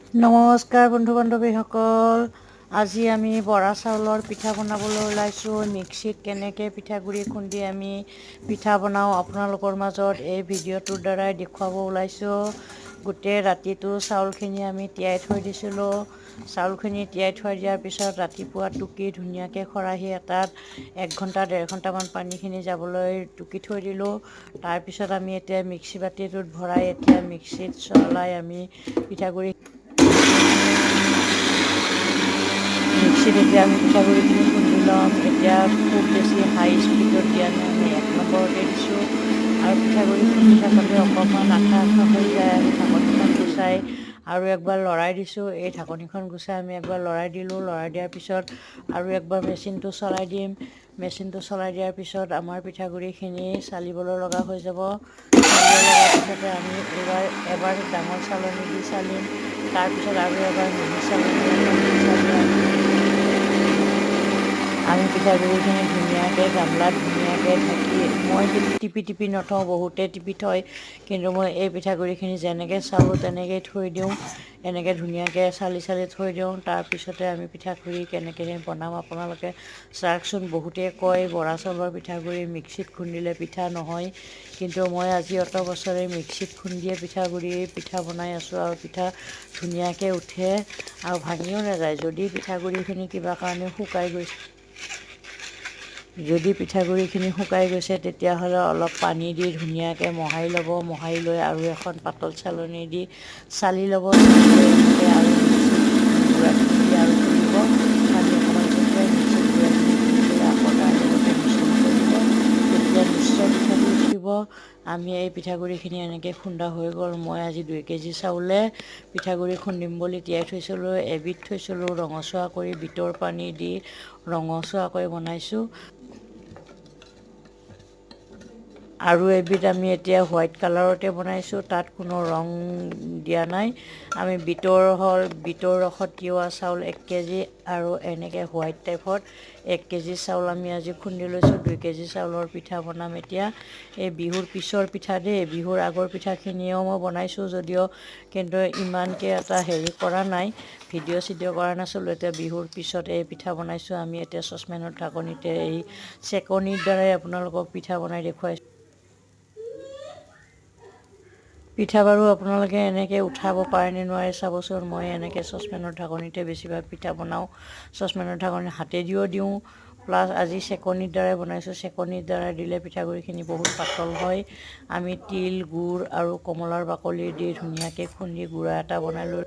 নমস্কাৰ বন্ধু বান্ধৱীসকল, আজি আমি বৰা চাউলৰ পিঠা বনাবলৈ ওলাইছোঁ। মিক্সিত কেনেকৈ পিঠাগুড়ি খুন্দি আমি পিঠা বনাওঁ আপোনালোকৰ মাজত এই ভিডিঅ'টোৰ দ্বাৰাই দেখুৱাব ওলাইছোঁ। গোটেই ৰাতিটো চাউলখিনি আমি তিয়াই থৈ দিছিলোঁ। চাউলখিনি তিয়াই থৈ দিয়াৰ পিছত ৰাতিপুৱা টুকি ধুনীয়াকৈ খৰাহী এটাত 1 ঘণ্টা 1.5 ঘণ্টামান পানীখিনি যাবলৈ টুকি থৈ দিলোঁ। তাৰপিছত আমি এতিয়া মিক্সি বাতিটোত ভৰাই এতিয়া মিক্সিত চলাই আমি পিঠাগুড়ি মিক্সিত এতিয়া আমি পিঠাগুড়িখিনি খুন্দি ল'ম। এতিয়া খুব বেছি হাই স্পীডত দিয়া নাই, আমি 1 নম্বৰতে দিছোঁ। আৰু পিঠাগুড়ি খুন্দি থাকোঁতে অকণমান আঠা আঠা হৈ যায়, আমি ঢাকনিখন গুচাই আৰু একবাৰ লৰাই দিছোঁ। এই ঢাকনিখন গুচাই আমি একবাৰ লৰাই দিলোঁ। লৰাই দিয়াৰ পিছত আৰু একবাৰ মেচিনটো চলাই দিম। মেচিনটো চলাই দিয়াৰ পিছত আমাৰ পিঠাগুড়িখিনি চালিবলৈ লগা হৈ যাব। চালিব লগাৰ পিছতে আমি এবাৰ ডাঙৰ চালনী দি চালিম। তাৰপিছত আৰু এবাৰ মিহি চালনী এখন দি চালি আমি পিঠাগুড়িখিনি ধুনীয়াকৈ গামলাত ধুনীয়াকৈ ঢাকি, মই কিন্তু টিপি টিপি নথওঁ, বহুতে টিপি থয়, কিন্তু মই এই পিঠাগুড়িখিনি যেনেকৈ চালোঁ তেনেকৈয়ে থৈ দিওঁ। এনেকৈ ধুনীয়াকৈ চালি চালি থৈ দিওঁ। তাৰপিছতে আমি পিঠাগুড়ি কেনেকৈ বনাম আপোনালোকে চাওকচোন। বহুতে কয় বৰা চাউলৰ পিঠাগুড়ি মিক্সিত খুন্দিলে পিঠা নহয়, কিন্তু মই আজি অত বছৰে মিক্সিত খুন্দিয়ে পিঠা বনাই আছোঁ আৰু পিঠা ধুনীয়াকৈ উঠে আৰু ভাঙিও নাযায়। যদি পিঠাগুড়িখিনি কিবা কাৰণে পিঠাগুড়িখিনি শুকাই গৈছে তেতিয়াহ'লে অলপ পানী দি ধুনীয়াকৈ মোহাৰি ল'ব। মোহাৰি লৈ আৰু এখন পাতল চালনী দি চালি ল'ব। আৰু গুড়াখিনি দি আৰু খুন্দিব। পানী অকণমান ছটিয়াই মিক্সিত গুড়াখিনি খুন্দি লৈ আকৌ তাৰ লগতে মিশ্ৰণ কৰিব। যেতিয়া মিশ্ৰ পিঠাটো উঠিব, আমি এই পিঠাগুড়িখিনি এনেকৈ খুন্দা হৈ গ'ল। মই আজি 2 কেজি চাউলে পিঠাগুড়ি খুন্দিম বুলি তিয়াই থৈছিলোঁ। এবিধ থৈছিলোঁ ৰঙচুৱা কৰি, বিটৰ পানী দি ৰঙচুৱা কৰি বনাইছোঁ। আৰু এবিধ আমি এতিয়া হোৱাইট কালাৰতে বনাইছোঁ, তাত কোনো ৰং দিয়া নাই। আমি বিটৰ ৰসত তিওৱা চাউল 1 কেজি আৰু এনেকৈ হোৱাইট টাইপত 1 কেজি চাউল আমি আজি খুন্দি লৈছোঁ। 2 কেজি চাউলৰ পিঠা বনাম এতিয়া। এই বিহুৰ পিছৰ পিঠা দেই, বিহুৰ আগৰ পিঠাখিনিও মই বনাইছোঁ যদিও, কিন্তু ইমানকৈ এটা কৰা নাই, ভিডিঅ' কৰা নাছিলোঁ। এতিয়া বিহুৰ পিছত এই পিঠা বনাইছোঁ আমি। এতিয়া চচপেনৰ ঢাকনিতে এই চেকনিৰ দ্বাৰাই আপোনালোকক পিঠা বনাই দেখুৱাইছোঁ। পিঠা বাৰু আপোনালোকে এনেকৈ উঠাব পাৰে নে নোৱাৰে চাবচোন। মই এনেকৈ চচপেনৰ ঢাকনিতে বেছিভাগ পিঠা বনাওঁ। চচপেনৰ ঢাকনি হাতেদিও দিওঁ, প্লাছ আজি চেকনিৰ দ্বাৰাই বনাইছোঁ। চেকনিৰ দ্বাৰাই দিলে পিঠাগুড়িখিনি বহুত পাতল হয়। আমি তিল, গুড় আৰু কমলাৰ বাকলি দি ধুনীয়াকৈ খুন্দি গুড়া এটা বনাই লৈ